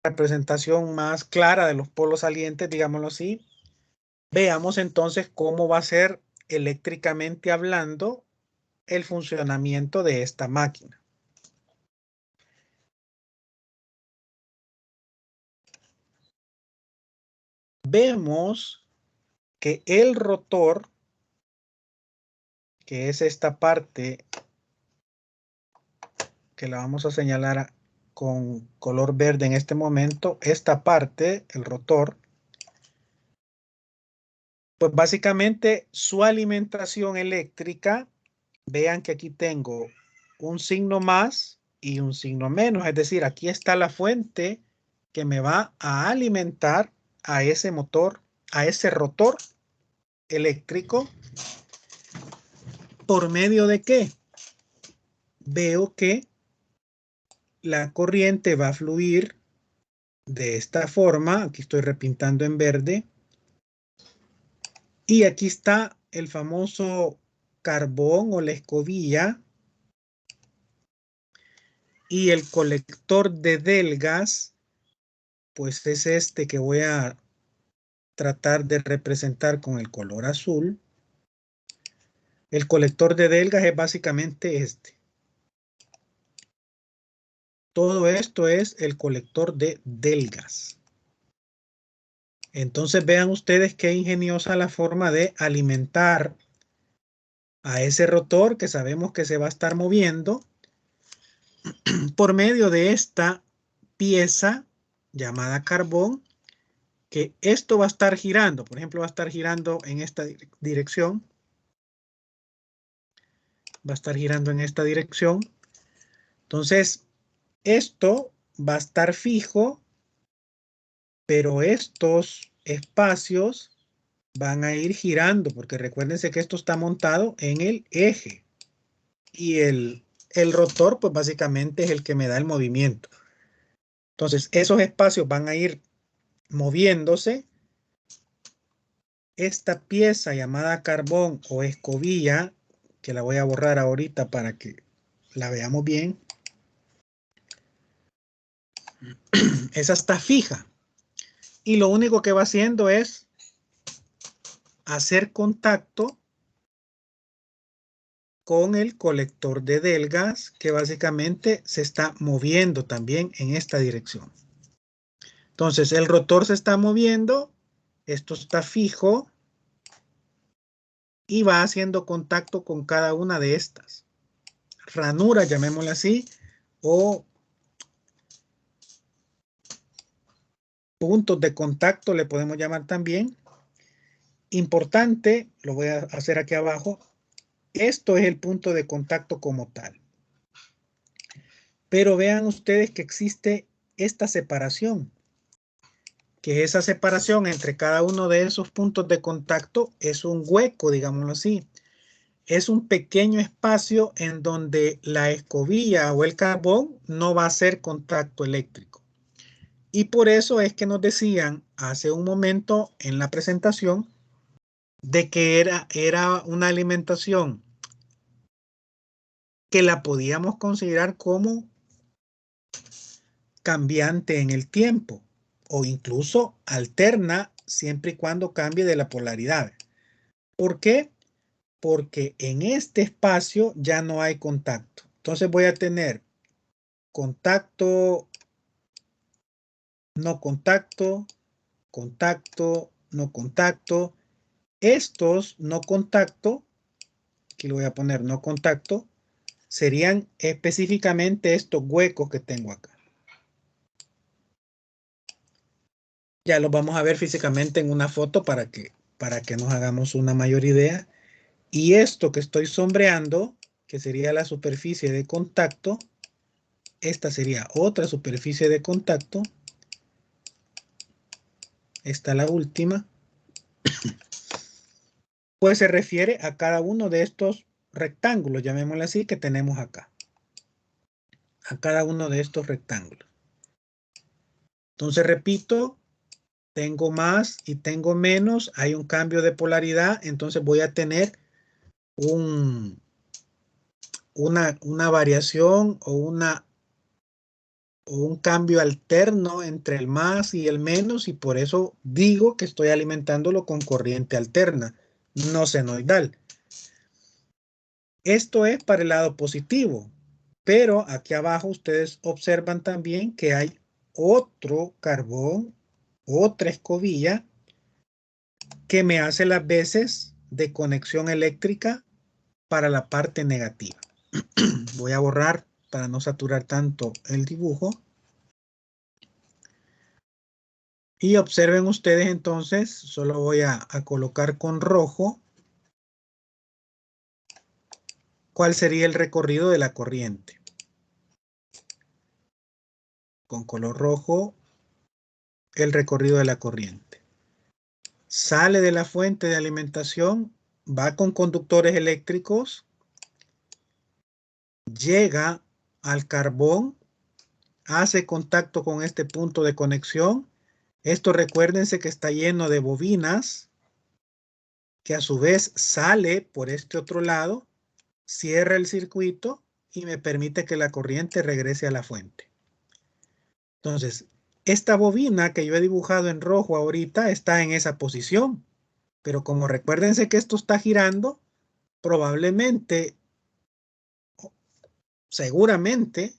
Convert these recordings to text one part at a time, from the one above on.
representación más clara de los polos salientes, digámoslo así, veamos entonces cómo va a ser eléctricamente hablando el funcionamiento de esta máquina. Vemos que el rotor, que es esta parte que la vamos a señalar con color verde en este momento, esta parte, el rotor, pues básicamente su alimentación eléctrica, vean que aquí tengo un signo más y un signo menos, es decir, aquí está la fuente que me va a alimentar a ese motor, a ese rotor eléctrico. ¿Por medio de qué? Veo que la corriente va a fluir de esta forma. Aquí estoy repintando en verde. Y aquí está el famoso carbón o la escobilla. Y el colector de delgas, pues es este que voy a tratar de representar con el color azul. El colector de delgas es básicamente este. Todo esto es el colector de delgas. Entonces vean ustedes qué ingeniosa la forma de alimentar a ese rotor que sabemos que se va a estar moviendo por medio de esta pieza llamada carbón, que esto va a estar girando. Por ejemplo, va a estar girando en esta dirección. Va a estar girando en esta dirección. Entonces, esto va a estar fijo, pero estos espacios van a ir girando, porque recuérdense que esto está montado en el eje. Y el rotor, pues básicamente es el que me da el movimiento. Entonces, esos espacios van a ir moviéndose. Esta pieza llamada carbón o escobilla, que la voy a borrar ahorita para que la veamos bien, esa está fija. Y lo único que va haciendo es hacer contacto con el colector de delgas, que básicamente se está moviendo también en esta dirección. Entonces, el rotor se está moviendo, esto está fijo y va haciendo contacto con cada una de estas ranuras, llamémosle así, o puntos de contacto le podemos llamar también. Importante, lo voy a hacer aquí abajo, esto es el punto de contacto como tal. Pero vean ustedes que existe esta separación, que esa separación entre cada uno de esos puntos de contacto es un hueco, digámoslo así. Es un pequeño espacio en donde la escobilla o el carbón no va a hacer contacto eléctrico. Y por eso es que nos decían hace un momento en la presentación de que era una alimentación que la podíamos considerar como cambiante en el tiempo o incluso alterna siempre y cuando cambie de la polaridad. ¿Por qué? Porque en este espacio ya no hay contacto. Entonces voy a tener contacto, no contacto, contacto, no contacto. Estos no contacto, aquí lo voy a poner no contacto, serían específicamente estos huecos que tengo acá. Ya los vamos a ver físicamente en una foto para que nos hagamos una mayor idea. Y esto que estoy sombreando, que sería la superficie de contacto, esta sería otra superficie de contacto. Esta la última. Pues se refiere a cada uno de estos rectángulos, llamémosle así, que tenemos acá. A cada uno de estos rectángulos. Entonces, repito, tengo más y tengo menos. Hay un cambio de polaridad. Entonces voy a tener una variación o una o un cambio alterno entre el más y el menos, y por eso digo que estoy alimentándolo con corriente alterna, no senoidal. Esto es para el lado positivo, pero aquí abajo ustedes observan también que hay otro carbón, otra escobilla que me hace las veces de conexión eléctrica para la parte negativa. Voy a borrar para no saturar tanto el dibujo. Y observen ustedes entonces, solo voy a colocar con rojo cuál sería el recorrido de la corriente. Con color rojo, el recorrido de la corriente. Sale de la fuente de alimentación, va con conductores eléctricos, llega al carbón, hace contacto con este punto de conexión. Esto recuérdense que está lleno de bobinas, que a su vez sale por este otro lado, cierra el circuito y me permite que la corriente regrese a la fuente. Entonces, esta bobina que yo he dibujado en rojo ahorita está en esa posición, pero como recuérdense que esto está girando, probablemente, seguramente,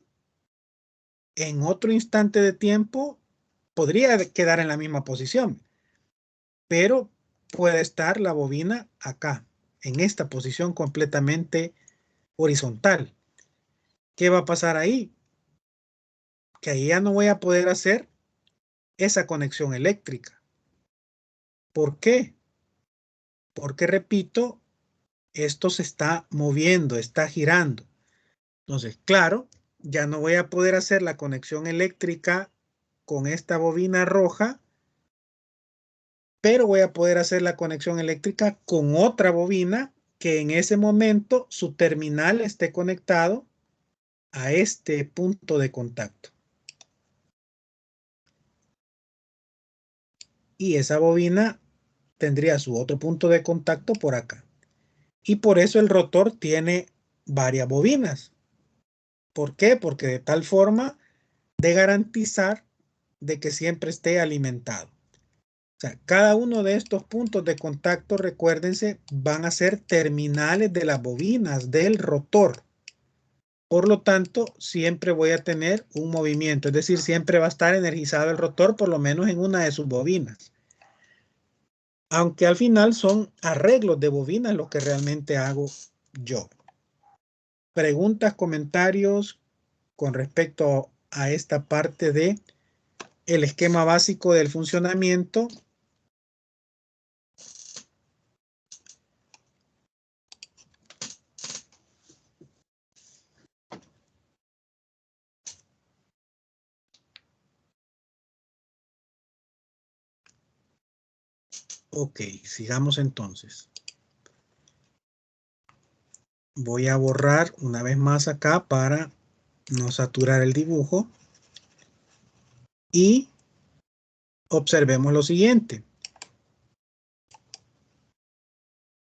en otro instante de tiempo podría quedar en la misma posición, pero puede estar la bobina acá, en esta posición completamente horizontal. ¿Qué va a pasar ahí? Que ahí ya no voy a poder hacer esa conexión eléctrica. ¿Por qué? Porque, repito, esto se está moviendo, está girando. Entonces, claro, ya no voy a poder hacer la conexión eléctrica con esta bobina roja, pero voy a poder hacer la conexión eléctrica con otra bobina que en ese momento su terminal esté conectado a este punto de contacto. Y esa bobina tendría su otro punto de contacto por acá. Y por eso el rotor tiene varias bobinas. ¿Por qué? Porque de tal forma de garantizar de que siempre esté alimentado. O sea, cada uno de estos puntos de contacto, recuérdense, van a ser terminales de las bobinas del rotor. Por lo tanto, siempre voy a tener un movimiento, es decir, siempre va a estar energizado el rotor, por lo menos en una de sus bobinas. Aunque al final son arreglos de bobinas lo que realmente hago yo. Preguntas, comentarios con respecto a esta parte de el esquema básico del funcionamiento. Ok, sigamos entonces. Voy a borrar una vez más acá para no saturar el dibujo. Y observemos lo siguiente.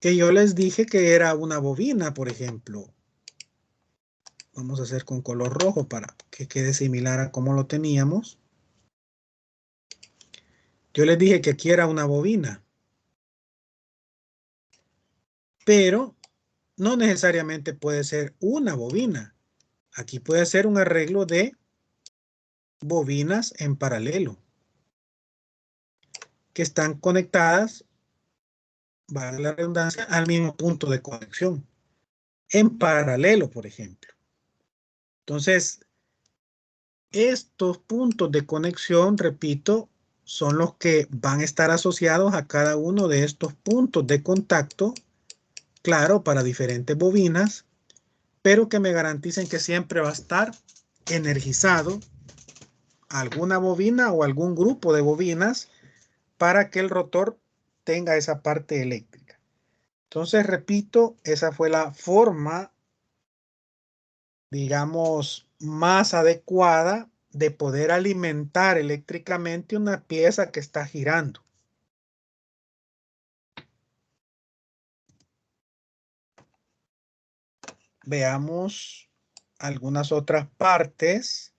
Que yo les dije que era una bobina, por ejemplo. Vamos a hacer con color rojo para que quede similar a como lo teníamos. Yo les dije que aquí era una bobina. Pero no necesariamente puede ser una bobina. Aquí puede ser un arreglo de bobinas en paralelo que están conectadas, valga la redundancia, al mismo punto de conexión. En paralelo, por ejemplo. Entonces, estos puntos de conexión, repito, son los que van a estar asociados a cada uno de estos puntos de contacto, claro, para diferentes bobinas, pero que me garanticen que siempre va a estar energizado alguna bobina o algún grupo de bobinas para que el rotor tenga esa parte eléctrica. Entonces, repito, esa fue la forma, digamos, más adecuada de poder alimentar eléctricamente una pieza que está girando. Veamos algunas otras partes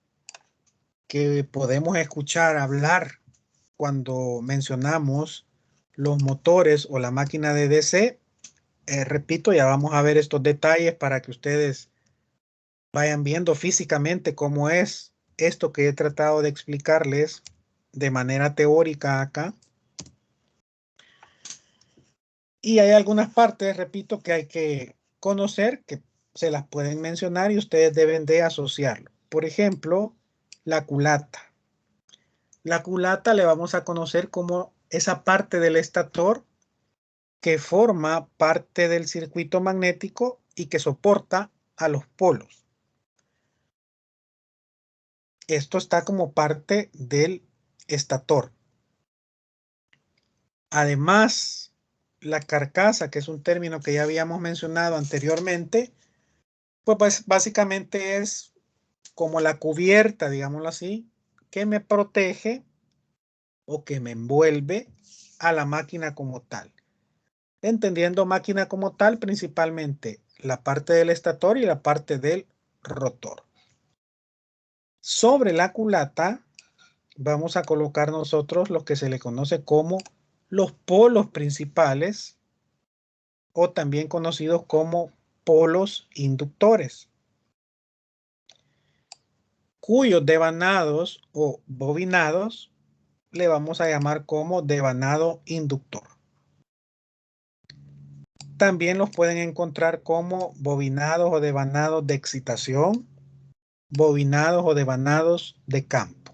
que podemos escuchar hablar cuando mencionamos los motores o la máquina de DC. Repito, ya vamos a ver estos detalles para que ustedes vayan viendo físicamente cómo es esto que he tratado de explicarles de manera teórica acá. Y hay algunas partes, repito, que hay que conocer, que se las pueden mencionar y ustedes deben de asociarlo. Por ejemplo, la culata. La culata le vamos a conocer como esa parte del estator que forma parte del circuito magnético y que soporta a los polos. Esto está como parte del estator. Además, la carcasa, que es un término que ya habíamos mencionado anteriormente, pues básicamente es como la cubierta, digámoslo así, que me protege o que me envuelve a la máquina como tal. Entendiendo máquina como tal, principalmente la parte del estator y la parte del rotor. Sobre la culata vamos a colocar nosotros lo que se le conoce como los polos principales o también conocidos como polos inductores, cuyos devanados o bobinados le vamos a llamar como devanado inductor. También los pueden encontrar como bobinados o devanados de excitación, bobinados o devanados de campo.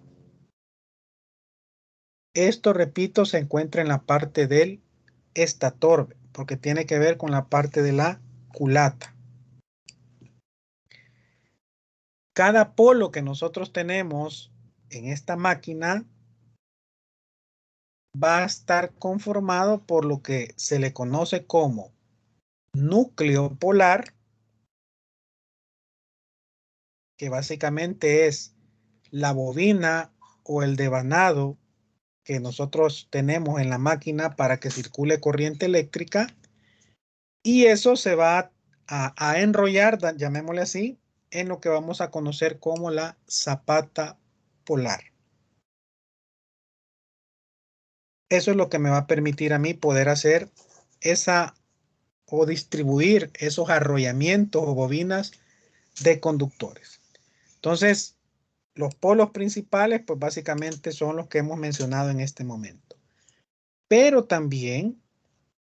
Esto, repito, se encuentra en la parte del estator, porque tiene que ver con la parte de la culata. Cada polo que nosotros tenemos en esta máquina va a estar conformado por lo que se le conoce como núcleo polar, que básicamente es la bobina o el devanado que nosotros tenemos en la máquina para que circule corriente eléctrica, y eso se va a enrollar, llamémosle así, en lo que vamos a conocer como la zapata polar. Eso es lo que me va a permitir a mí poder hacer esa o distribuir esos arrollamientos o bobinas de conductores. Entonces, los polos principales, pues básicamente son los que hemos mencionado en este momento. Pero también,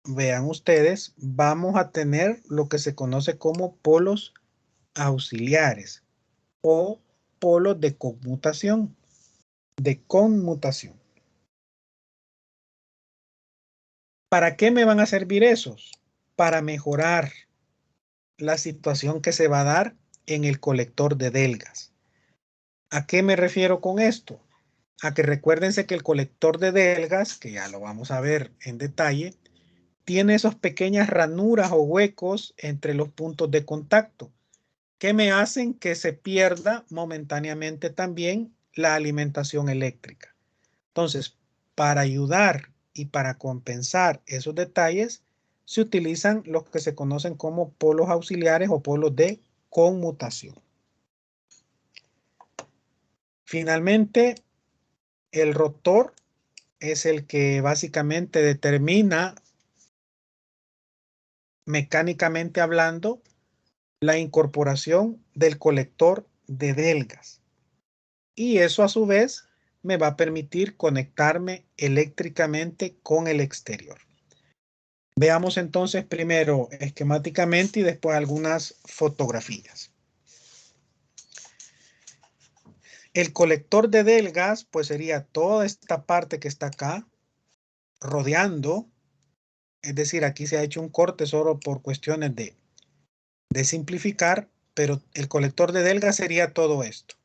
vean ustedes, vamos a tener lo que se conoce como polos auxiliares o polos de conmutación. ¿Para qué me van a servir esos? Para mejorar la situación que se va a dar en el colector de delgas. ¿A qué me refiero con esto? A que recuérdense que el colector de delgas, que ya lo vamos a ver en detalle, tiene esas pequeñas ranuras o huecos entre los puntos de contacto que me hacen que se pierda momentáneamente también la alimentación eléctrica. Entonces, para ayudar y para compensar esos detalles, se utilizan los que se conocen como polos auxiliares o polos de conmutación. Finalmente, el rotor es el que básicamente determina, mecánicamente hablando, la incorporación del colector de delgas. Y eso a su vez me va a permitir conectarme eléctricamente con el exterior. Veamos entonces primero esquemáticamente y después algunas fotografías. El colector de delgas pues sería toda esta parte que está acá rodeando, es decir, aquí se ha hecho un corte solo por cuestiones de simplificar, pero el colector de delgas sería todo esto.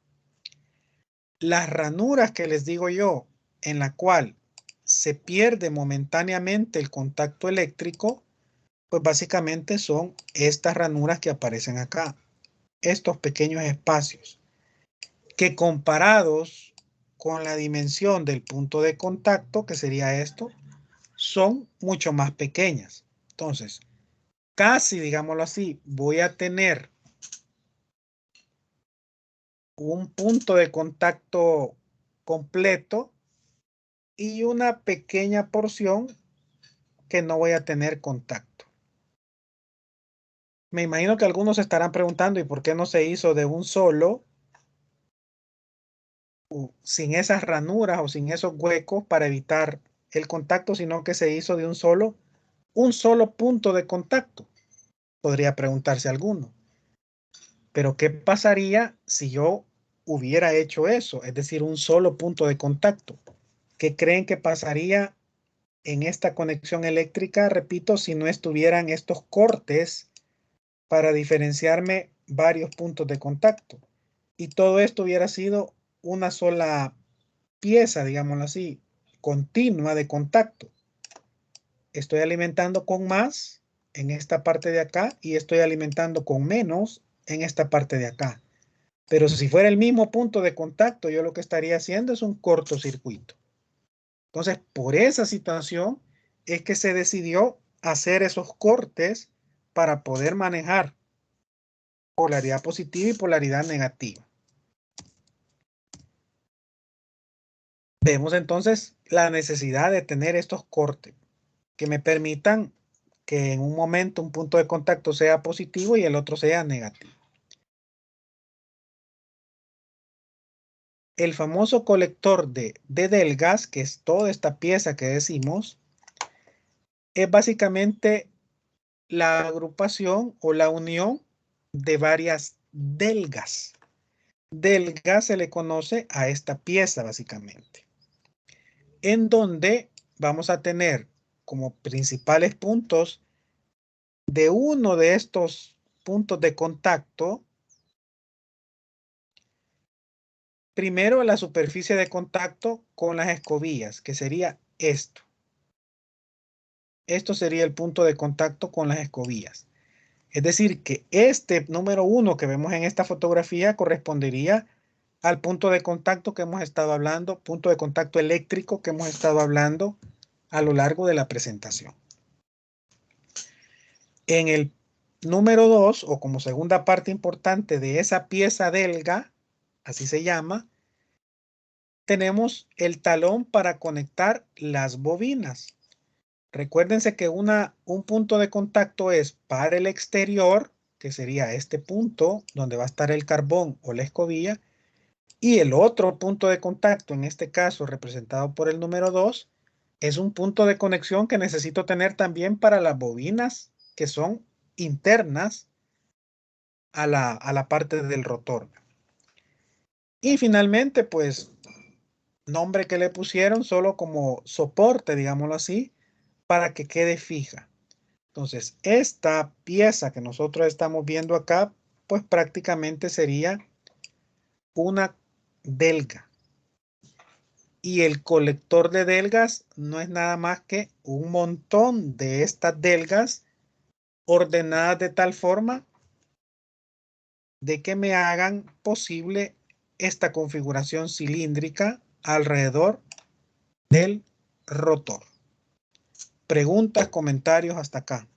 Las ranuras que les digo yo, en la cual se pierde momentáneamente el contacto eléctrico, pues básicamente son estas ranuras que aparecen acá, estos pequeños espacios, que comparados con la dimensión del punto de contacto, que sería esto, son mucho más pequeñas. Entonces, casi, digámoslo así, voy a tener un punto de contacto completo y una pequeña porción que no voy a tener contacto. Me imagino que algunos se estarán preguntando, ¿y por qué no se hizo de un solo, sin esas ranuras o sin esos huecos para evitar el contacto, sino que se hizo de un solo punto de contacto? Podría preguntarse alguno. Pero ¿qué pasaría si yo hubiera hecho eso? Es decir, un solo punto de contacto. ¿Qué creen que pasaría en esta conexión eléctrica? Repito, si no estuvieran estos cortes para diferenciarme varios puntos de contacto. Y todo esto hubiera sido una sola pieza, digámoslo así, continua de contacto. Estoy alimentando con más en esta parte de acá y estoy alimentando con menos en esta parte de acá. Pero si fuera el mismo punto de contacto, yo lo que estaría haciendo es un cortocircuito. Entonces, por esa situación es que se decidió hacer esos cortes para poder manejar polaridad positiva y polaridad negativa. Vemos entonces la necesidad de tener estos cortes que me permitan que en un momento un punto de contacto sea positivo y el otro sea negativo. El famoso colector de Delgas, que es toda esta pieza que decimos, es básicamente la agrupación o la unión de varias delgas. Delga se le conoce a esta pieza básicamente, en donde vamos a tener como principales puntos de uno de estos puntos de contacto, primero la superficie de contacto con las escobillas, que sería esto. Esto sería el punto de contacto con las escobillas. Es decir, que este número 1 que vemos en esta fotografía correspondería al punto de contacto que hemos estado hablando, punto de contacto eléctrico que hemos estado hablando a lo largo de la presentación. En el número 2, o como segunda parte importante de esa pieza delga, así se llama, tenemos el talón para conectar las bobinas. Recuérdense que un punto de contacto es para el exterior, que sería este punto donde va a estar el carbón o la escobilla, y el otro punto de contacto, en este caso representado por el número 2, es un punto de conexión que necesito tener también para las bobinas que son internas a la parte del rotor. Y finalmente, pues, nombre que le pusieron solo como soporte, digámoslo así, para que quede fija. Entonces, esta pieza que nosotros estamos viendo acá, pues prácticamente sería una delga. Y el colector de delgas no es nada más que un montón de estas delgas ordenadas de tal forma de que me hagan posible esta configuración cilíndrica alrededor del rotor. Preguntas, comentarios hasta acá.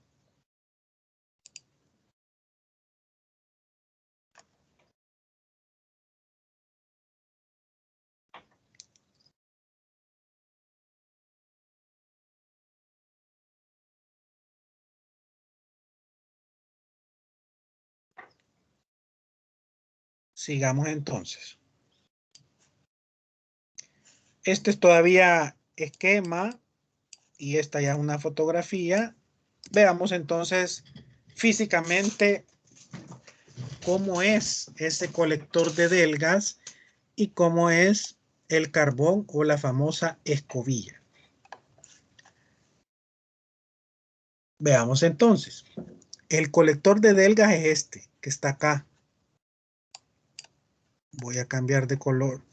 Sigamos entonces. Este es todavía esquema y esta ya es una fotografía. Veamos entonces físicamente cómo es ese colector de delgas y cómo es el carbón o la famosa escobilla. Veamos entonces. El colector de delgas es este, que está acá. Voy a cambiar de color.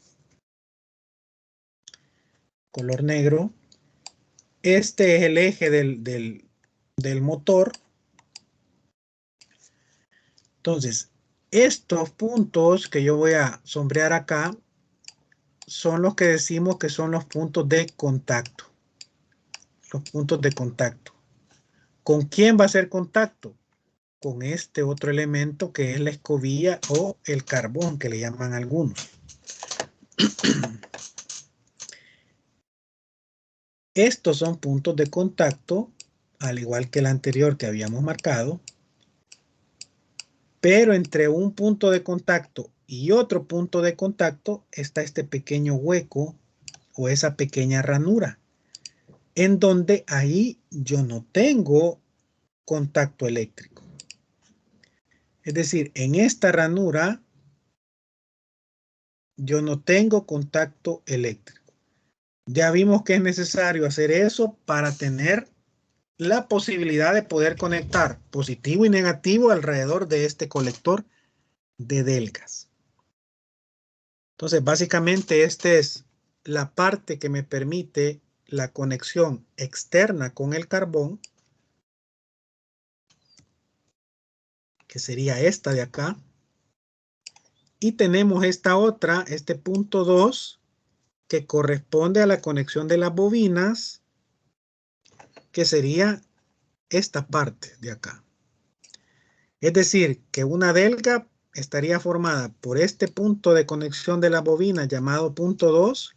Color negro. Este es el eje del motor. Entonces, estos puntos que yo voy a sombrear acá son los que decimos que son los puntos de contacto. Los puntos de contacto. ¿Con quién va a ser contacto? con este otro elemento que es la escobilla o el carbón que le llaman algunos. Estos son puntos de contacto, al igual que el anterior que habíamos marcado, pero entre un punto de contacto y otro punto de contacto está este pequeño hueco o esa pequeña ranura, en donde ahí yo no tengo contacto eléctrico. Es decir, en esta ranura yo no tengo contacto eléctrico. Ya vimos que es necesario hacer eso para tener la posibilidad de poder conectar positivo y negativo alrededor de este colector de delgas. Entonces, básicamente esta es la parte que me permite la conexión externa con el carbón, que sería esta de acá. Y tenemos esta otra, este punto 2, que corresponde a la conexión de las bobinas, que sería esta parte de acá. Es decir, que una delga estaría formada por este punto de conexión de la bobina llamado punto 2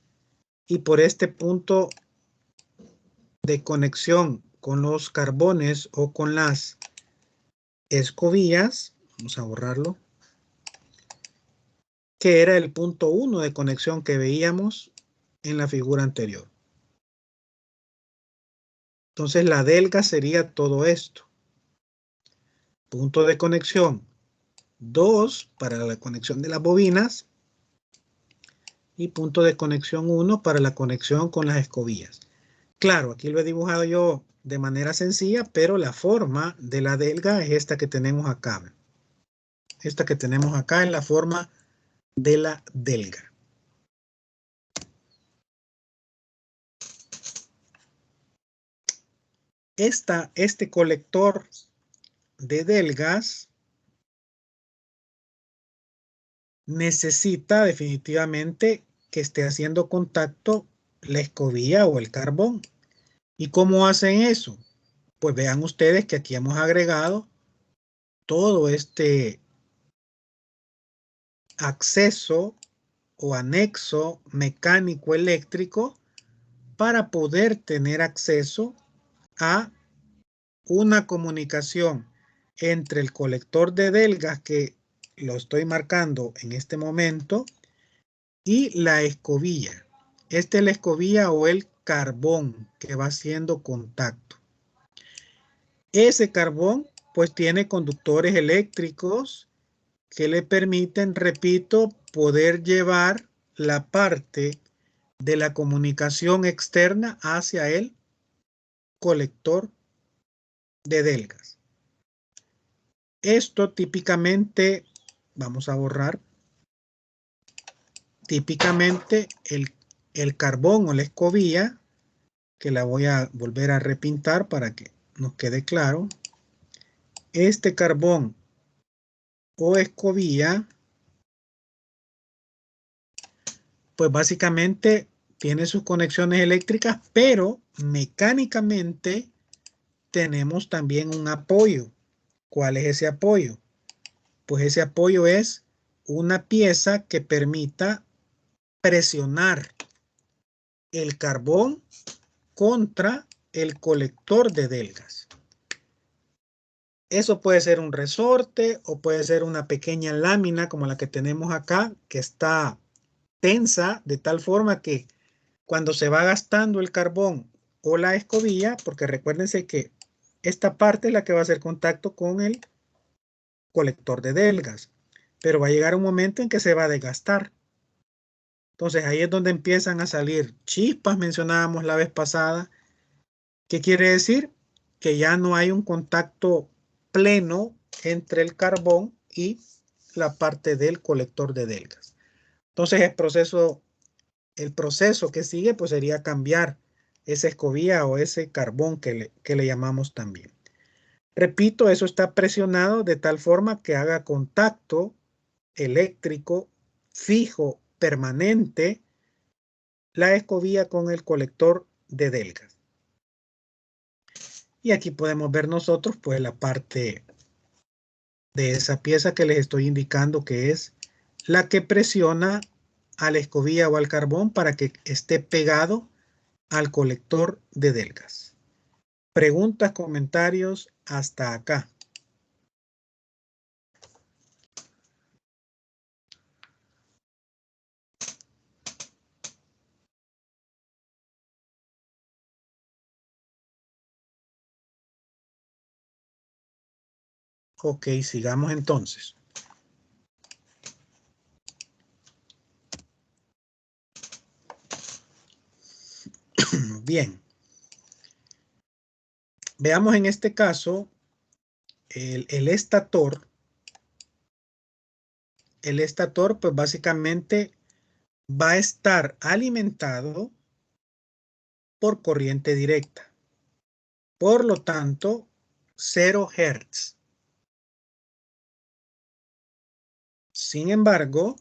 y por este punto de conexión con los carbones o con las escobillas. Vamos a borrarlo. Que era el punto 1 de conexión que veíamos en la figura anterior. Entonces la delga sería todo esto. Punto de conexión 2 para la conexión de las bobinas y punto de conexión 1 para la conexión con las escobillas. Claro, aquí lo he dibujado yo de manera sencilla, pero la forma de la delga es esta que tenemos acá. Esta que tenemos acá es la forma de la delga. Este colector de delgas necesita definitivamente que esté haciendo contacto la escobilla o el carbón. ¿Y cómo hacen eso? Pues vean ustedes que aquí hemos agregado todo este acceso o anexo mecánico eléctrico para poder tener acceso a una comunicación entre el colector de delgas que lo estoy marcando en este momento y la escobilla. Esta es la escobilla o el carbón que va haciendo contacto. Ese carbón pues tiene conductores eléctricos que le permiten, repito, poder llevar la parte de la comunicación externa hacia el colector de delgas. Esto típicamente, vamos a borrar, típicamente el carbón o la escobilla, que la voy a volver a repintar para que nos quede claro. Este carbón o escobilla, pues básicamente tiene sus conexiones eléctricas, pero mecánicamente tenemos también un apoyo. ¿Cuál es ese apoyo? Pues ese apoyo es una pieza que permita presionar el carbón contra el colector de delgas. Eso puede ser un resorte o puede ser una pequeña lámina como la que tenemos acá, que está tensa de tal forma que cuando se va gastando el carbón o la escobilla, porque recuérdense que esta parte es la que va a hacer contacto con el colector de delgas, pero va a llegar un momento en que se va a desgastar. Entonces ahí es donde empiezan a salir chispas, mencionábamos la vez pasada. ¿Qué quiere decir? Que ya no hay un contacto pleno entre el carbón y la parte del colector de delgas. Entonces el proceso que sigue pues sería cambiar esa escobilla o ese carbón que le llamamos también. Repito, eso está presionado de tal forma que haga contacto eléctrico fijo, permanente, la escobilla con el colector de delgas. Y aquí podemos ver nosotros pues la parte de esa pieza que les estoy indicando que es la que presiona a la escobilla o al carbón para que esté pegado al colector de delgas. Preguntas, comentarios hasta acá. Ok, sigamos entonces. Bien. Veamos en este caso el estator. El estator pues básicamente va a estar alimentado por corriente directa. Por lo tanto, 0 Hz. Sin embargo,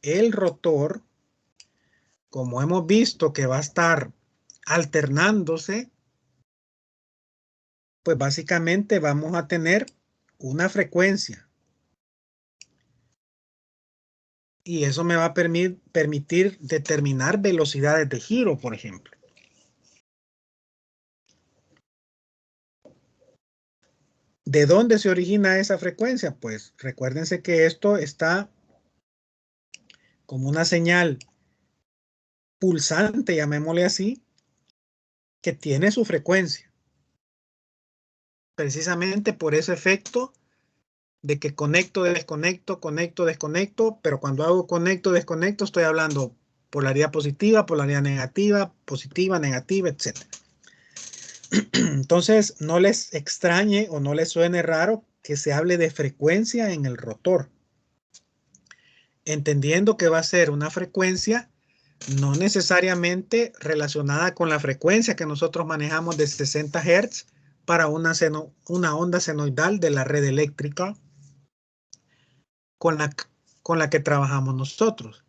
el rotor, como hemos visto que va a estar alternándose, pues básicamente vamos a tener una frecuencia. Y eso me va a permitir determinar velocidades de giro, por ejemplo. ¿De dónde se origina esa frecuencia? Pues recuérdense que esto está como una señal pulsante, llamémosle así, que tiene su frecuencia. Precisamente por ese efecto de que conecto, desconecto, pero cuando hago conecto, desconecto, estoy hablando polaridad positiva, polaridad negativa, positiva, negativa, etc. Entonces, no les extrañe o no les suene raro que se hable de frecuencia en el rotor, entendiendo que va a ser una frecuencia no necesariamente relacionada con la frecuencia que nosotros manejamos de 60 Hz para una onda senoidal de la red eléctrica con la que trabajamos nosotros.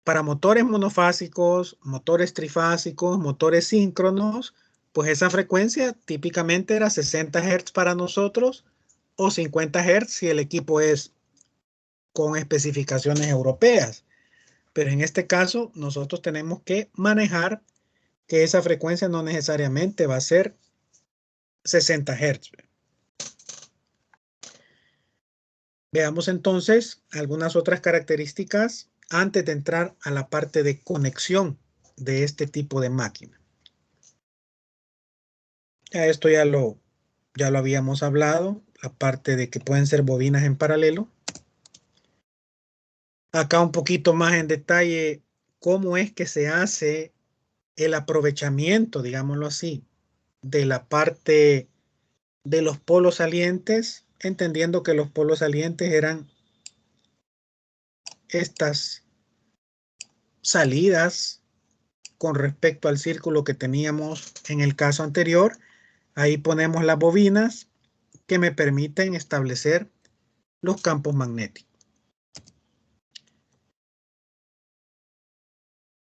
Para motores monofásicos, motores trifásicos, motores síncronos, pues esa frecuencia típicamente era 60 Hz para nosotros o 50 Hz si el equipo es con especificaciones europeas. Pero en este caso nosotros tenemos que manejar que esa frecuencia no necesariamente va a ser 60 Hz. Veamos entonces algunas otras características antes de entrar a la parte de conexión de este tipo de máquina. Esto ya lo habíamos hablado, la parte de que pueden ser bobinas en paralelo. Acá un poquito más en detalle cómo es que se hace el aprovechamiento, digámoslo así, de la parte de los polos salientes, entendiendo que los polos salientes eran estas salidas con respecto al círculo que teníamos en el caso anterior. Ahí ponemos las bobinas que me permiten establecer los campos magnéticos.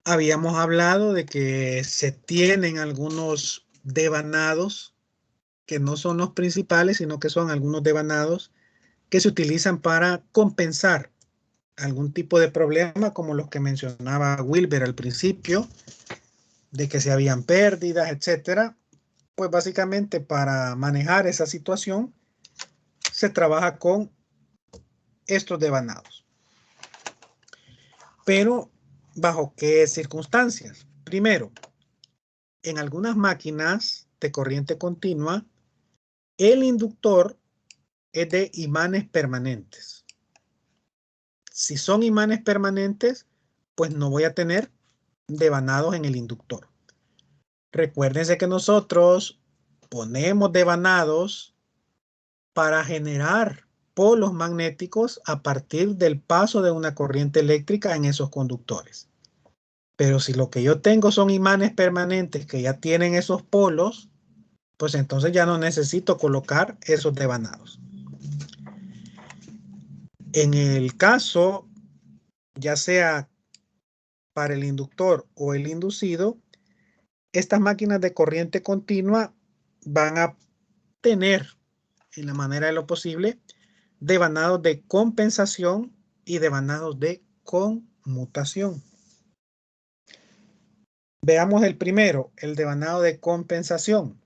Habíamos hablado de que se tienen algunos devanados que no son los principales, sino que son algunos devanados que se utilizan para compensar algún tipo de problema, como los que mencionaba Wilber al principio, de que se habían pérdidas, etcétera. Pues básicamente para manejar esa situación se trabaja con estos devanados. Pero, ¿bajo qué circunstancias? Primero, en algunas máquinas de corriente continua, el inductor es de imanes permanentes. Si son imanes permanentes, pues no voy a tener devanados en el inductor. Recuérdense que nosotros ponemos devanados para generar polos magnéticos a partir del paso de una corriente eléctrica en esos conductores. Pero si lo que yo tengo son imanes permanentes que ya tienen esos polos, pues entonces ya no necesito colocar esos devanados. En el caso, ya sea para el inductor o el inducido, estas máquinas de corriente continua van a tener, en la manera de lo posible, devanados de compensación y devanados de conmutación. Veamos el primero, el devanado de compensación.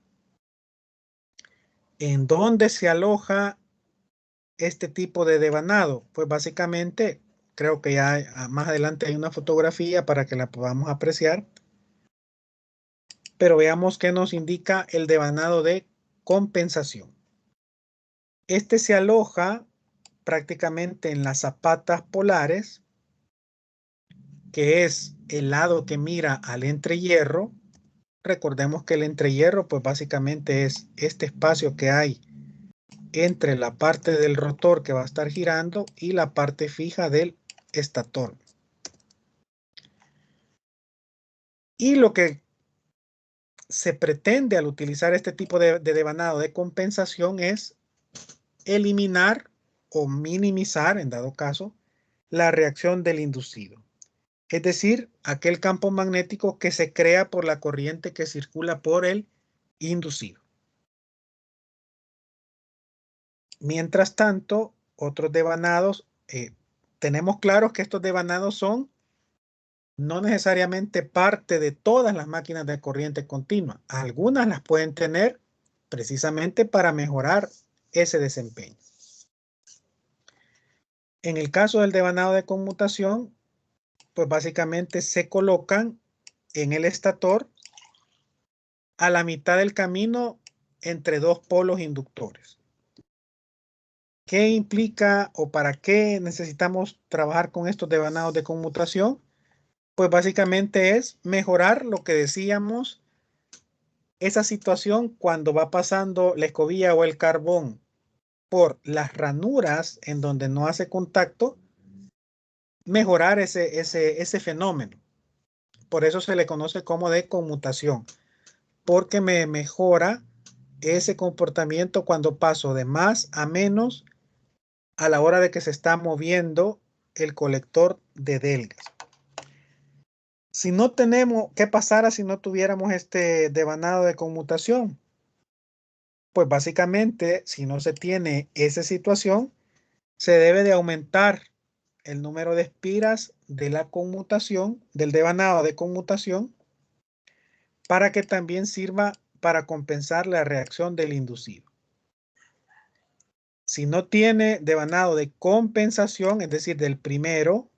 ¿En dónde se aloja este tipo de devanado? Pues básicamente, creo que ya más adelante hay una fotografía para que la podamos apreciar. Pero veamos qué nos indica el devanado de compensación. Este se aloja prácticamente en las zapatas polares, que es el lado que mira al entrehierro. Recordemos que el entrehierro pues básicamente es este espacio que hay entre la parte del rotor que va a estar girando y la parte fija del estator. Y lo que se pretende al utilizar este tipo de devanado de compensación es eliminar o minimizar, en dado caso, la reacción del inducido. Es decir, aquel campo magnético que se crea por la corriente que circula por el inducido. Mientras tanto, otros devanados, tenemos claros que estos devanados son no necesariamente parte de todas las máquinas de corriente continua. Algunas las pueden tener precisamente para mejorar ese desempeño. En el caso del devanado de conmutación, pues básicamente se colocan en el estator a la mitad del camino entre dos polos inductores. ¿Qué implica o para qué necesitamos trabajar con estos devanados de conmutación? Pues básicamente es mejorar lo que decíamos, esa situación cuando va pasando la escobilla o el carbón por las ranuras en donde no hace contacto, mejorar ese fenómeno. Por eso se le conoce como de conmutación, porque me mejora ese comportamiento cuando paso de más a menos a la hora de que se está moviendo el colector de delgas. Si no tenemos, ¿qué pasara si no tuviéramos este devanado de conmutación? Pues básicamente, si no se tiene esa situación, se debe de aumentar el número de espiras de la conmutación, del devanado de conmutación, para que también sirva para compensar la reacción del inducido. Si no tiene devanado de compensación, es decir, del primero,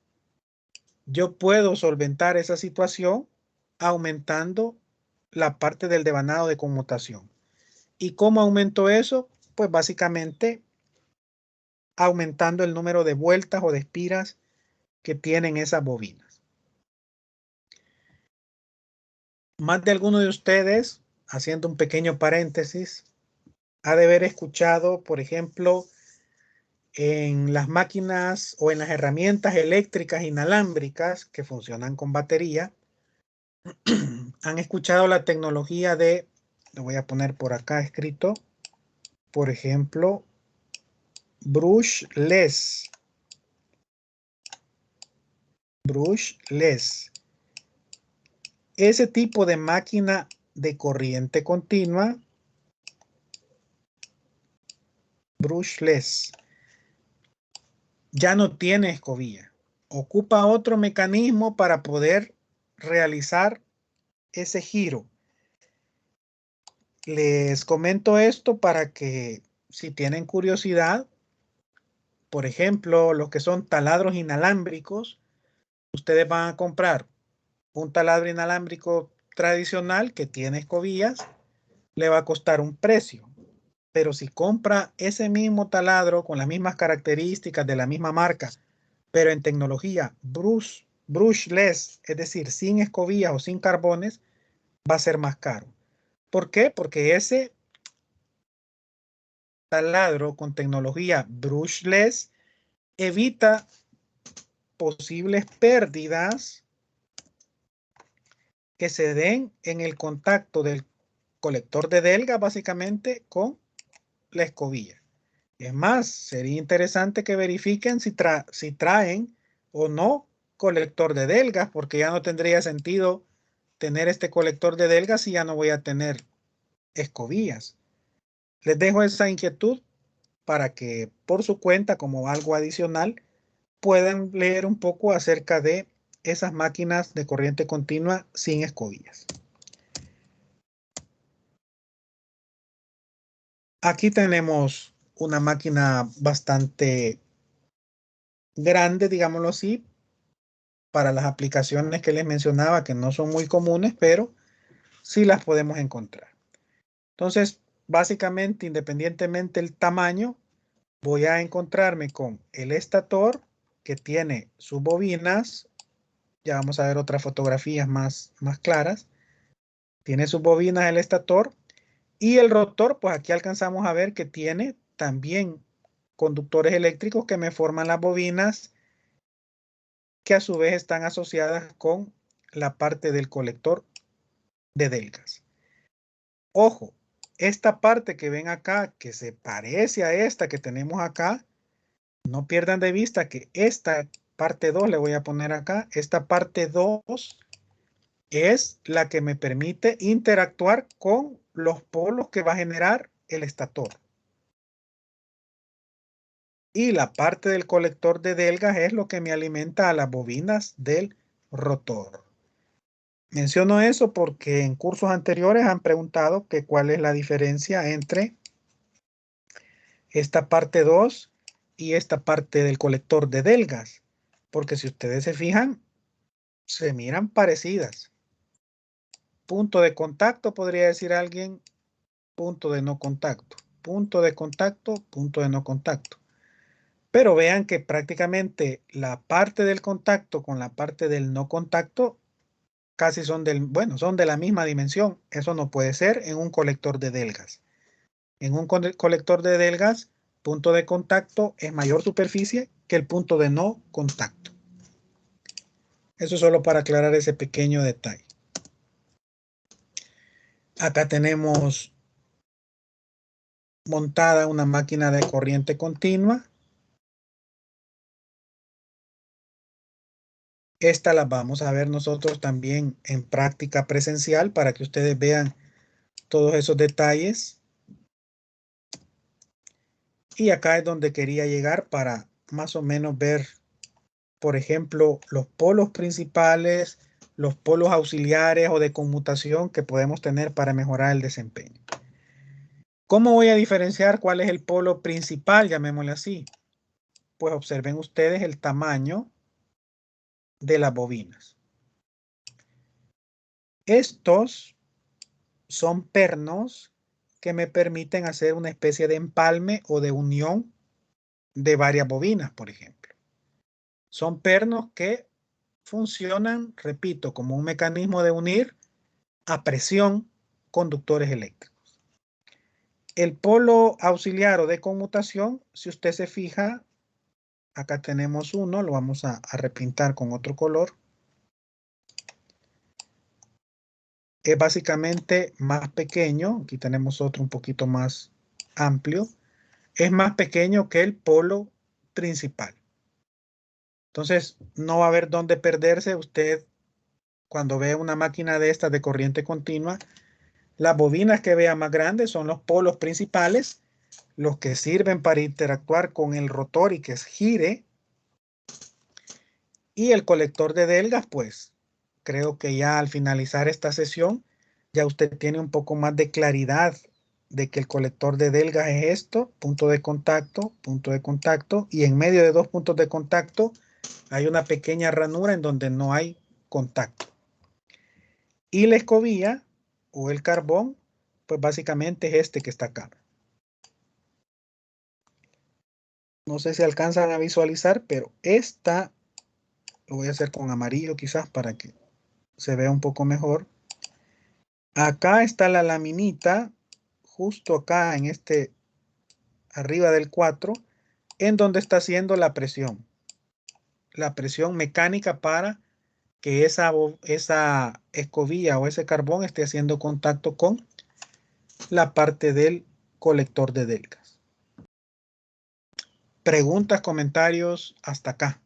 yo puedo solventar esa situación aumentando la parte del devanado de conmutación. ¿Y cómo aumento eso? Pues básicamente aumentando el número de vueltas o de espiras que tienen esas bobinas. Más de alguno de ustedes, haciendo un pequeño paréntesis, ha de haber escuchado, por ejemplo, en las máquinas o en las herramientas eléctricas inalámbricas que funcionan con batería, han escuchado la tecnología de, lo voy a poner por acá escrito, por ejemplo, brushless. Brushless. Ese tipo de máquina de corriente continua, brushless, ya no tiene escobilla. Ocupa otro mecanismo para poder realizar ese giro. Les comento esto para que si tienen curiosidad, por ejemplo, los que son taladros inalámbricos, ustedes van a comprar un taladro inalámbrico tradicional que tiene escobillas, le va a costar un precio. Pero si compra ese mismo taladro con las mismas características de la misma marca, pero en tecnología brushless, es decir, sin escobillas o sin carbones, va a ser más caro. ¿Por qué? Porque ese taladro con tecnología brushless evita posibles pérdidas que se den en el contacto del colector de delga básicamente con la escobilla. Es más, sería interesante que verifiquen si traen o no colector de delgas, porque ya no tendría sentido tener este colector de delgas si ya no voy a tener escobillas. Les dejo esa inquietud para que por su cuenta, como algo adicional, puedan leer un poco acerca de esas máquinas de corriente continua sin escobillas. Aquí tenemos una máquina bastante grande, digámoslo así, para las aplicaciones que les mencionaba, que no son muy comunes, pero sí las podemos encontrar. Entonces, básicamente, independientemente del tamaño, voy a encontrarme con el estator, que tiene sus bobinas. Ya vamos a ver otras fotografías más claras. Tiene sus bobinas el estator, y el rotor, pues aquí alcanzamos a ver que tiene también conductores eléctricos que me forman las bobinas, que a su vez están asociadas con la parte del colector de delgas. Ojo, esta parte que ven acá, que se parece a esta que tenemos acá, no pierdan de vista que esta parte 2, le voy a poner acá, esta parte 2 es la que me permite interactuar con los polos que va a generar el estator. Y la parte del colector de delgas es lo que me alimenta a las bobinas del rotor. Menciono eso porque en cursos anteriores han preguntado que cuál es la diferencia entre esta parte 2 y esta parte del colector de delgas. Porque si ustedes se fijan, se miran parecidas. Punto de contacto, podría decir alguien, punto de no contacto. Punto de contacto, punto de no contacto. Pero vean que prácticamente la parte del contacto con la parte del no contacto casi son son de la misma dimensión. Eso no puede ser en un colector de delgas. En un colector de delgas, punto de contacto es mayor superficie que el punto de no contacto. Eso solo para aclarar ese pequeño detalle. Acá tenemos montada una máquina de corriente continua. Esta la vamos a ver nosotros también en práctica presencial para que ustedes vean todos esos detalles. Y acá es donde quería llegar para más o menos ver, por ejemplo, los polos principales, los polos auxiliares o de conmutación que podemos tener para mejorar el desempeño. ¿Cómo voy a diferenciar cuál es el polo principal, llamémosle así? Pues observen ustedes el tamaño de las bobinas. Estos son pernos que me permiten hacer una especie de empalme o de unión de varias bobinas, por ejemplo. Son pernos que funcionan, repito, como un mecanismo de unir a presión conductores eléctricos. El polo auxiliar o de conmutación, si usted se fija, acá tenemos uno, lo vamos a repintar con otro color. Es básicamente más pequeño, aquí tenemos otro un poquito más amplio, es más pequeño que el polo principal. Entonces, no va a haber dónde perderse usted cuando ve una máquina de estas de corriente continua. Las bobinas que vea más grandes son los polos principales, los que sirven para interactuar con el rotor y que gire. Y el colector de delgas, pues creo que ya al finalizar esta sesión, ya usted tiene un poco más de claridad de que el colector de delgas es esto, punto de contacto, y en medio de dos puntos de contacto hay una pequeña ranura en donde no hay contacto. Y la escobilla o el carbón, pues básicamente es este que está acá. No sé si alcanzan a visualizar, pero esta lo voy a hacer con amarillo quizás para que se vea un poco mejor. Acá está la laminita, justo acá en arriba del 4, en donde está haciendo la presión mecánica para que esa escobilla o ese carbón esté haciendo contacto con la parte del colector de delgas. Preguntas, comentarios hasta acá.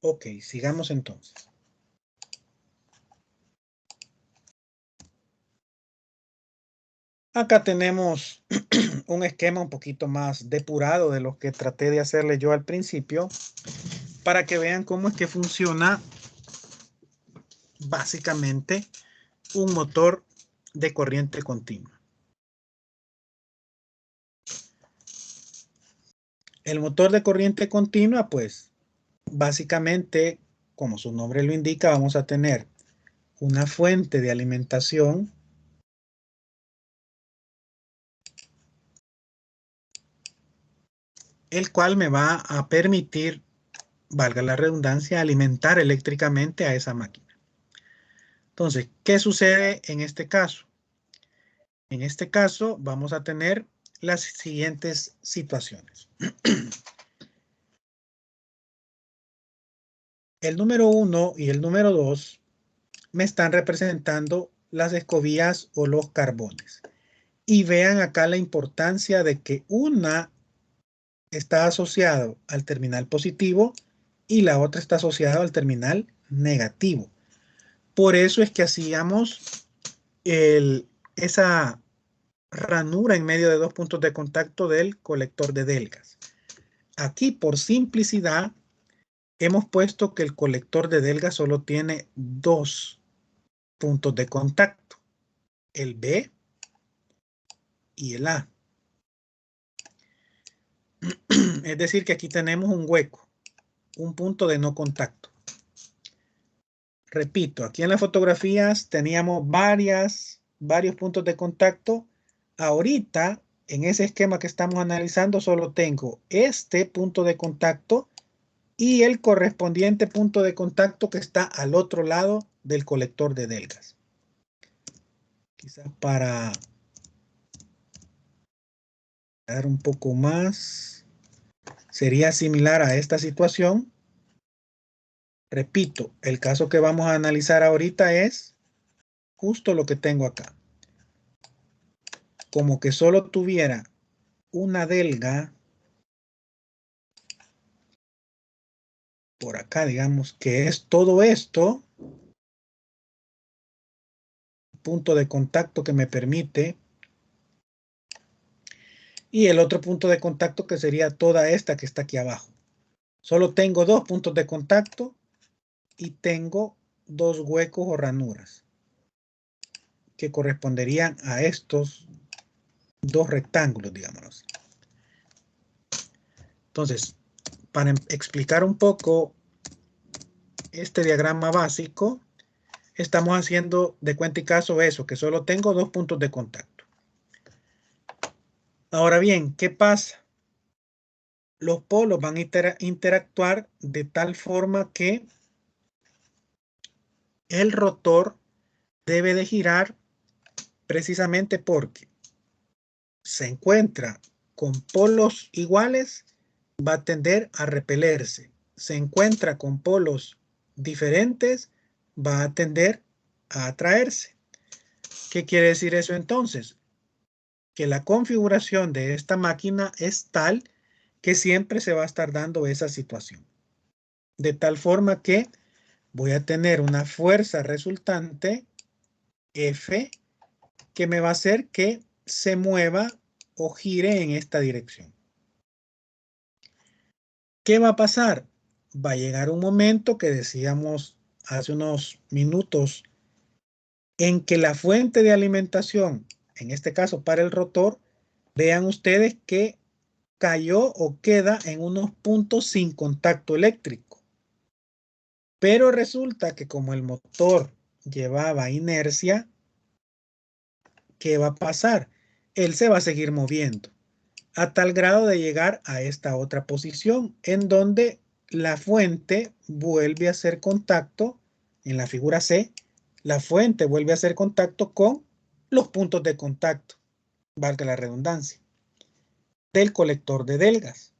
Ok, sigamos entonces. Acá tenemos un esquema un poquito más depurado de lo que traté de hacerle yo al principio para que vean cómo es que funciona básicamente un motor de corriente continua. El motor de corriente continua, pues básicamente, como su nombre lo indica, vamos a tener una fuente de alimentación el cual me va a permitir, valga la redundancia, alimentar eléctricamente a esa máquina. Entonces, ¿qué sucede en este caso? En este caso vamos a tener las siguientes situaciones. El número 1 y el número 2 me están representando las escobillas o los carbones. Y vean acá la importancia de que una está asociado al terminal positivo y la otra está asociada al terminal negativo. Por eso es que hacíamos esa ranura en medio de dos puntos de contacto del colector de Delgas. Aquí, por simplicidad, hemos puesto que el colector de Delgas solo tiene dos puntos de contacto, el B y el A. Es decir, que aquí tenemos un hueco, un punto de no contacto. Repito, aquí en las fotografías teníamos varios puntos de contacto. Ahorita, en ese esquema que estamos analizando, solo tengo este punto de contacto y el correspondiente punto de contacto que está al otro lado del colector de Delgas. Quizás para dar un poco más, sería similar a esta situación. Repito, el caso que vamos a analizar ahorita es justo lo que tengo acá. Como que solo tuviera una delga por acá, digamos, que es todo esto, punto de contacto que me permite, y el otro punto de contacto que sería toda esta que está aquí abajo. Solo tengo dos puntos de contacto y tengo dos huecos o ranuras que corresponderían a estos dos rectángulos, digamos. Entonces, para explicar un poco este diagrama básico, estamos haciendo de cuenta y caso eso, que solo tengo dos puntos de contacto. Ahora bien, ¿qué pasa? Los polos van a interactuar de tal forma que el rotor debe de girar precisamente porque se encuentra con polos iguales, va a tender a repelerse. Se encuentra con polos diferentes, va a tender a atraerse. ¿Qué quiere decir eso entonces? Que la configuración de esta máquina es tal que siempre se va a estar dando esa situación. De tal forma que voy a tener una fuerza resultante, F, que me va a hacer que se mueva o gire en esta dirección. ¿Qué va a pasar? Va a llegar un momento que decíamos hace unos minutos en que la fuente de alimentación, en este caso para el rotor, vean ustedes que cayó o queda en unos puntos sin contacto eléctrico. Pero resulta que como el motor llevaba inercia, ¿qué va a pasar? Él se va a seguir moviendo a tal grado de llegar a esta otra posición en donde la fuente vuelve a hacer contacto en la figura C. La fuente vuelve a hacer contacto con los puntos de contacto, valga la redundancia, del colector de Delgas.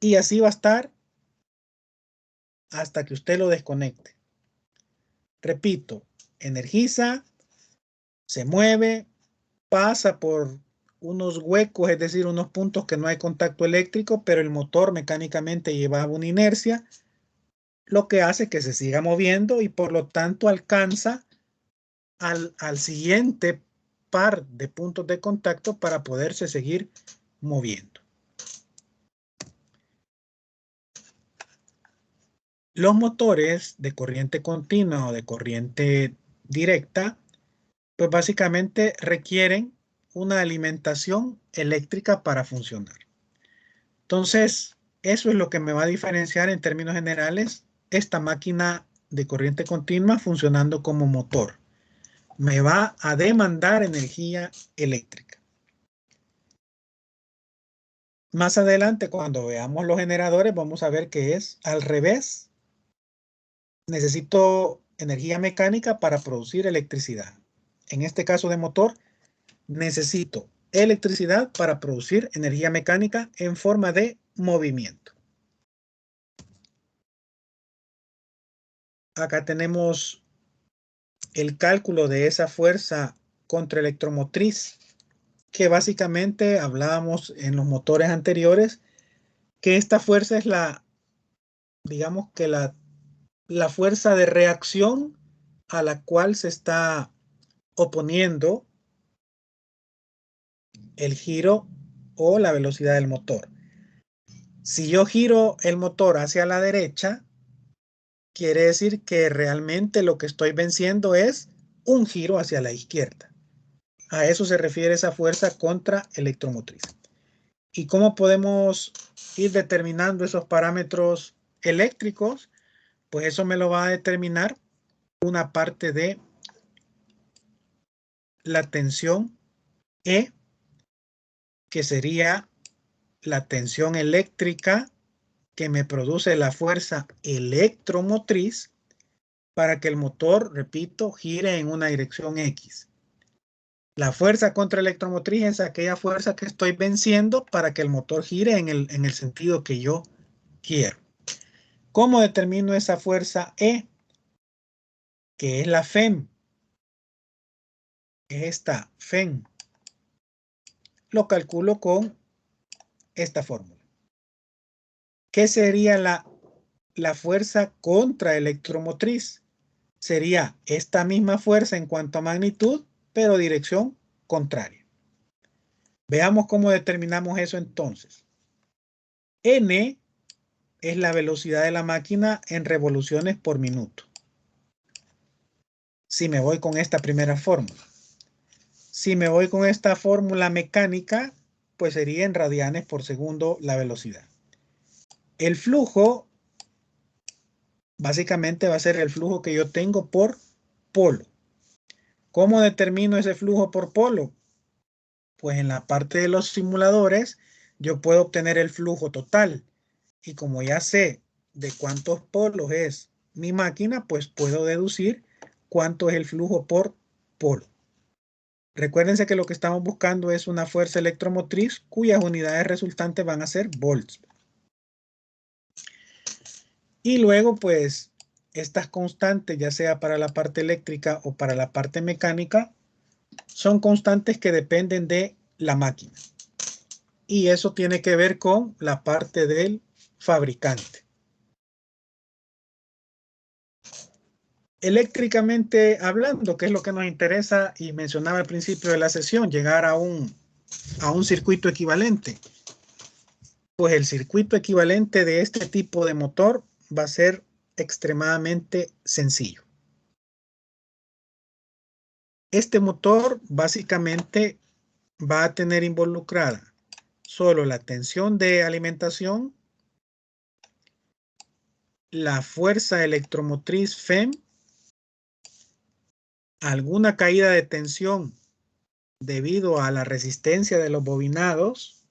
Y así va a estar hasta que usted lo desconecte. Repito, energiza, se mueve, pasa por unos huecos, es decir, unos puntos que no hay contacto eléctrico, pero el motor mecánicamente llevaba una inercia, lo que hace que se siga moviendo y por lo tanto alcanza al siguiente par de puntos de contacto para poderse seguir moviendo. Los motores de corriente continua o de corriente directa, pues básicamente requieren una alimentación eléctrica para funcionar. Entonces, eso es lo que me va a diferenciar en términos generales esta máquina de corriente continua funcionando como motor. Me va a demandar energía eléctrica. Más adelante, cuando veamos los generadores, vamos a ver que es al revés. Necesito energía mecánica para producir electricidad. En este caso de motor, necesito electricidad para producir energía mecánica en forma de movimiento. Acá tenemos el cálculo de esa fuerza contraelectromotriz que básicamente hablábamos en los motores anteriores, que esta fuerza es digamos que la fuerza de reacción a la cual se está oponiendo el giro o la velocidad del motor. Si yo giro el motor hacia la derecha, quiere decir que realmente lo que estoy venciendo es un giro hacia la izquierda. A eso se refiere esa fuerza contraelectromotriz. ¿Y cómo podemos ir determinando esos parámetros eléctricos? Pues eso me lo va a determinar una parte de la tensión E, que sería la tensión eléctrica que me produce la fuerza electromotriz para que el motor, repito, gire en una dirección X. La fuerza contraelectromotriz es aquella fuerza que estoy venciendo para que el motor gire en el sentido que yo quiero. ¿Cómo determino esa fuerza E? Que es la FEM. Esta FEM. Lo calculo con esta fórmula. ¿Qué sería la fuerza contraelectromotriz? Sería esta misma fuerza en cuanto a magnitud, pero dirección contraria. Veamos cómo determinamos eso entonces. N es la velocidad de la máquina en revoluciones por minuto. Si me voy con esta primera fórmula. Si me voy con esta fórmula mecánica, pues sería en radianes por segundo la velocidad. El flujo básicamente va a ser el flujo que yo tengo por polo. ¿Cómo determino ese flujo por polo? Pues en la parte de los simuladores yo puedo obtener el flujo total. Y como ya sé de cuántos polos es mi máquina, pues puedo deducir cuánto es el flujo por polo. Recuérdense que lo que estamos buscando es una fuerza electromotriz cuyas unidades resultantes van a ser volts. Y luego, pues, estas constantes, ya sea para la parte eléctrica o para la parte mecánica, son constantes que dependen de la máquina. Y eso tiene que ver con la parte del fabricante. Eléctricamente hablando, que es lo que nos interesa y mencionaba al principio de la sesión, llegar a un circuito equivalente. Pues el circuito equivalente de este tipo de motor va a ser extremadamente sencillo. Este motor básicamente va a tener involucrada solo la tensión de alimentación, la fuerza electromotriz FEM, alguna caída de tensión debido a la resistencia de los bobinados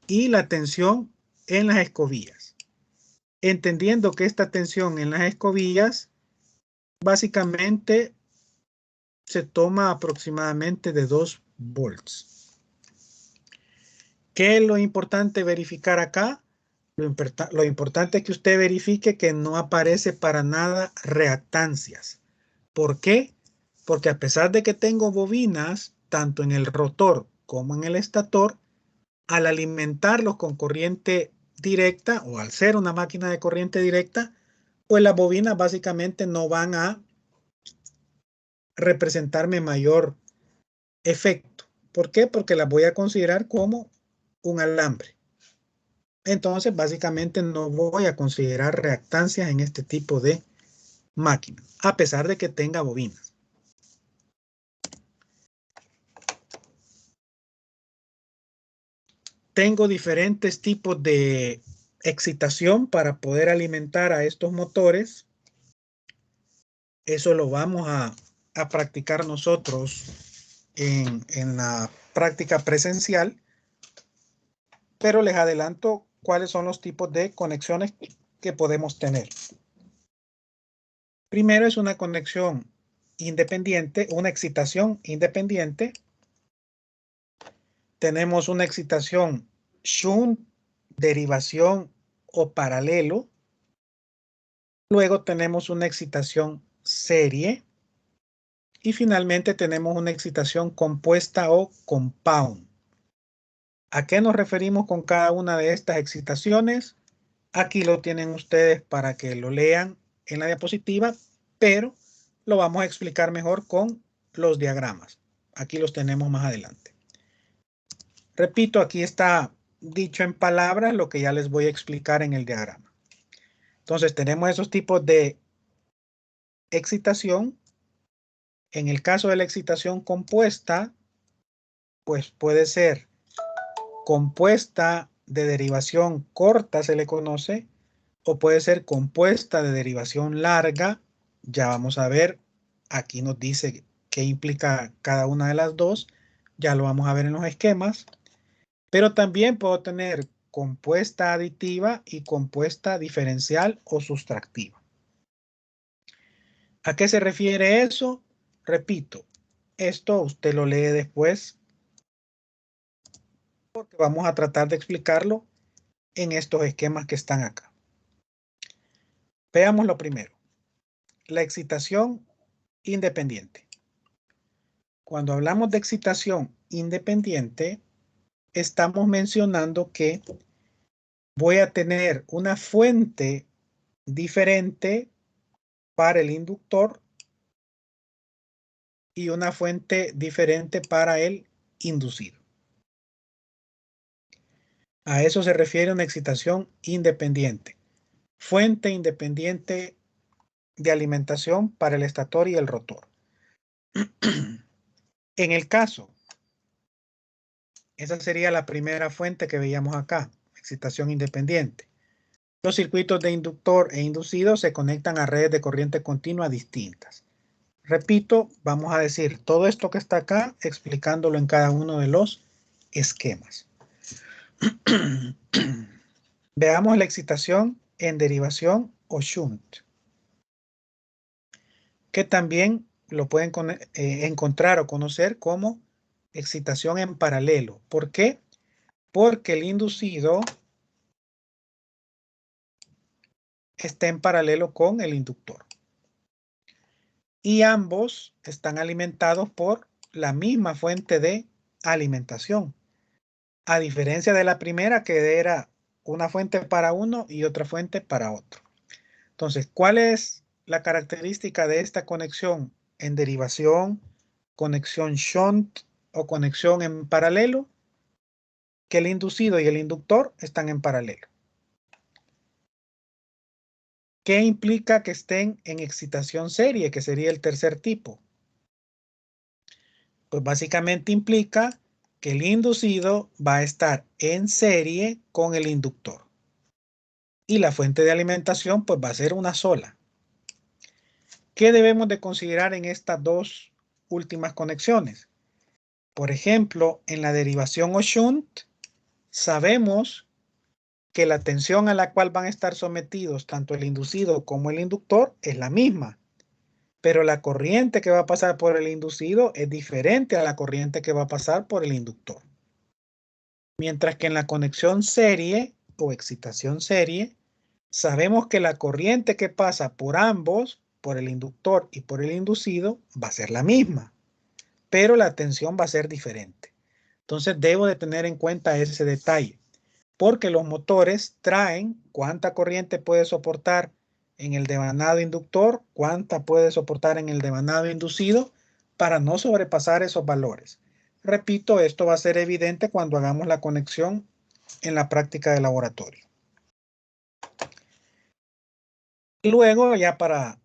y la tensión en las escobillas. Entendiendo que esta tensión en las escobillas básicamente se toma aproximadamente de 2 volts. ¿Qué es lo importante verificar acá? Lo importante es que usted verifique que no aparece para nada reactancias. ¿Por qué? Porque a pesar de que tengo bobinas, tanto en el rotor como en el estator, al alimentarlos con corriente directa o al ser una máquina de corriente directa, pues las bobinas básicamente no van a representarme mayor efecto. ¿Por qué? Porque las voy a considerar como un alambre. Entonces, básicamente no voy a considerar reactancias en este tipo de máquina, a pesar de que tenga bobinas. Tengo diferentes tipos de excitación para poder alimentar a estos motores. Eso lo vamos a practicar nosotros en la práctica presencial, pero les adelanto cuáles son los tipos de conexiones que podemos tener. Primero es una conexión independiente, una excitación independiente. Tenemos una excitación shunt, derivación o paralelo. Luego tenemos una excitación serie. Y finalmente tenemos una excitación compuesta o compound. ¿A qué nos referimos con cada una de estas excitaciones? Aquí lo tienen ustedes para que lo lean en la diapositiva, pero lo vamos a explicar mejor con los diagramas. Aquí los tenemos más adelante. Repito, aquí está dicho en palabras lo que ya les voy a explicar en el diagrama. Entonces tenemos esos tipos de excitación. En el caso de la excitación compuesta, pues puede ser compuesta de derivación corta, se le conoce, o puede ser compuesta de derivación larga. Ya vamos a ver, aquí nos dice qué implica cada una de las dos, ya lo vamos a ver en los esquemas, pero también puedo tener compuesta aditiva y compuesta diferencial o sustractiva. ¿A qué se refiere eso? Repito, esto usted lo lee después porque vamos a tratar de explicarlo en estos esquemas que están acá. Veamos lo primero, la excitación independiente. Cuando hablamos de excitación independiente, estamos mencionando que voy a tener una fuente diferente para el inductor y una fuente diferente para el inducido. A eso se refiere una excitación independiente. Fuente independiente de alimentación para el estator y el rotor. En el caso, esa sería la primera fuente que veíamos acá, excitación independiente. Los circuitos de inductor e inducido se conectan a redes de corriente continua distintas. Repito, vamos a decir todo esto que está acá, explicándolo en cada uno de los esquemas. Veamos la excitación en derivación o shunt, que también lo pueden encontrar o conocer como excitación en paralelo. ¿Por qué? Porque el inducido está en paralelo con el inductor. Y ambos están alimentados por la misma fuente de alimentación. A diferencia de la primera, que era una fuente para uno y otra fuente para otro. Entonces, ¿cuál es la característica de esta conexión en derivación, conexión shunt o conexión en paralelo? Que el inducido y el inductor están en paralelo. ¿Qué implica que estén en excitación serie, que sería el tercer tipo? Pues básicamente implica que el inducido va a estar en serie con el inductor. Y la fuente de alimentación pues va a ser una sola. ¿Qué debemos de considerar en estas dos últimas conexiones? Por ejemplo, en la derivación o shunt, sabemos que la tensión a la cual van a estar sometidos tanto el inducido como el inductor es la misma. Pero la corriente que va a pasar por el inducido es diferente a la corriente que va a pasar por el inductor. Mientras que en la conexión serie o excitación serie, sabemos que la corriente que pasa por ambos, por el inductor y por el inducido, va a ser la misma, pero la tensión va a ser diferente. Entonces debo de tener en cuenta ese detalle, porque los motores traen cuánta corriente puede soportar en el devanado inductor, cuánta puede soportar en el devanado inducido para no sobrepasar esos valores. Repito, esto va a ser evidente cuando hagamos la conexión en la práctica de laboratorio. Luego, ya para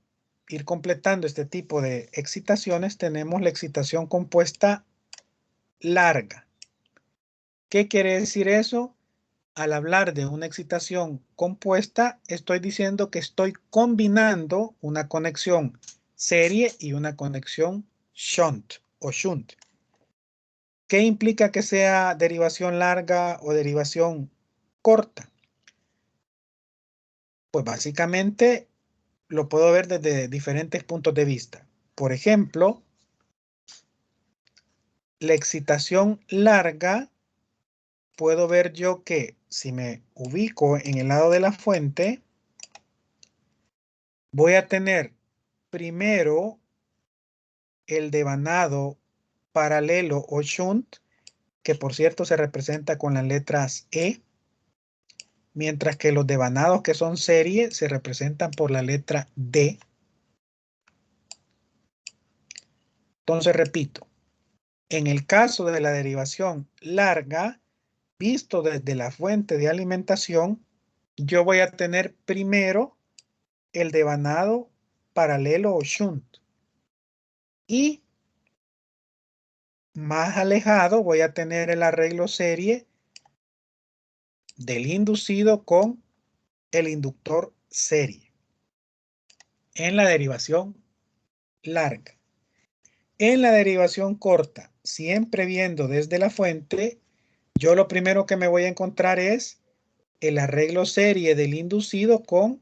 ir completando este tipo de excitaciones, tenemos la excitación compuesta larga. ¿Qué quiere decir eso? Al hablar de una excitación compuesta, estoy diciendo que estoy combinando una conexión serie y una conexión shunt o shunt. ¿Qué implica que sea derivación larga o derivación corta? Pues básicamente lo puedo ver desde diferentes puntos de vista. Por ejemplo, la excitación larga, puedo ver yo que si me ubico en el lado de la fuente, voy a tener primero el devanado paralelo o shunt, que por cierto se representa con las letras E, mientras que los devanados que son serie se representan por la letra D. Entonces repito, en el caso de la derivación larga, visto desde la fuente de alimentación, yo voy a tener primero el devanado paralelo o shunt. Y más alejado voy a tener el arreglo serie del inducido con el inductor serie en la derivación larga. En la derivación corta, siempre viendo desde la fuente, yo lo primero que me voy a encontrar es el arreglo serie del inducido con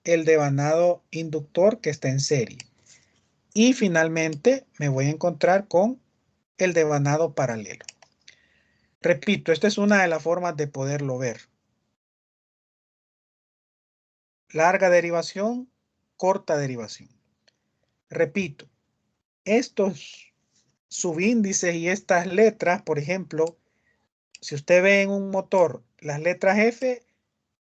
el devanado inductor que está en serie. Y finalmente me voy a encontrar con el devanado paralelo. Repito, esta es una de las formas de poderlo ver. Larga derivación, corta derivación. Repito, estos subíndices y estas letras, por ejemplo, si usted ve en un motor las letras F,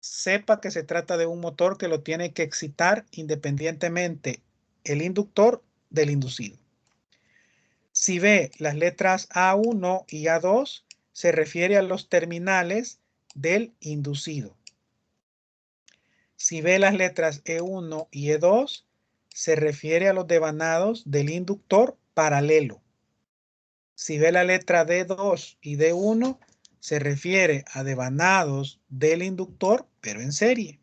sepa que se trata de un motor que lo tiene que excitar independientemente el inductor del inducido. Si ve las letras A1 y A2, se refiere a los terminales del inducido. Si ve las letras E1 y E2, se refiere a los devanados del inductor paralelo. Si ve la letra D2 y D1, se refiere a devanados del inductor, pero en serie.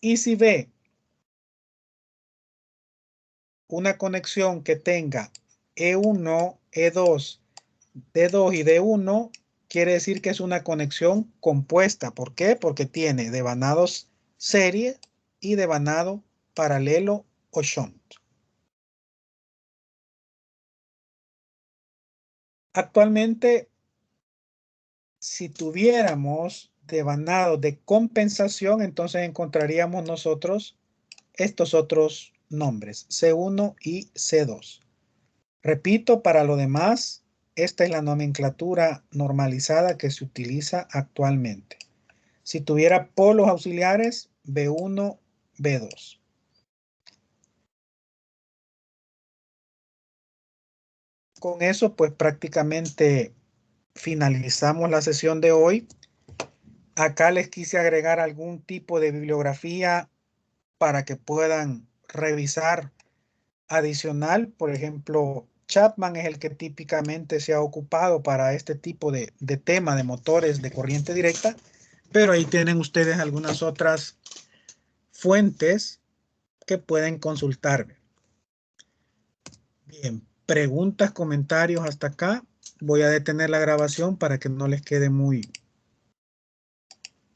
Y si ve una conexión que tenga E1, E2, D2 y D1, quiere decir que es una conexión compuesta. ¿Por qué? Porque tiene devanados serie y devanado paralelo o shunt. Actualmente, si tuviéramos devanado de compensación, entonces encontraríamos nosotros estos otros nombres, C1 y C2. Repito, para lo demás, esta es la nomenclatura normalizada que se utiliza actualmente. Si tuviera polos auxiliares, B1, B2. Con eso, pues prácticamente finalizamos la sesión de hoy. Acá les quise agregar algún tipo de bibliografía para que puedan revisar adicional. Por ejemplo, Chapman es el que típicamente se ha ocupado para este tipo de tema de motores de corriente directa, pero ahí tienen ustedes algunas otras fuentes que pueden consultar. Bien, preguntas, comentarios hasta acá. Voy a detener la grabación para que no les quede muy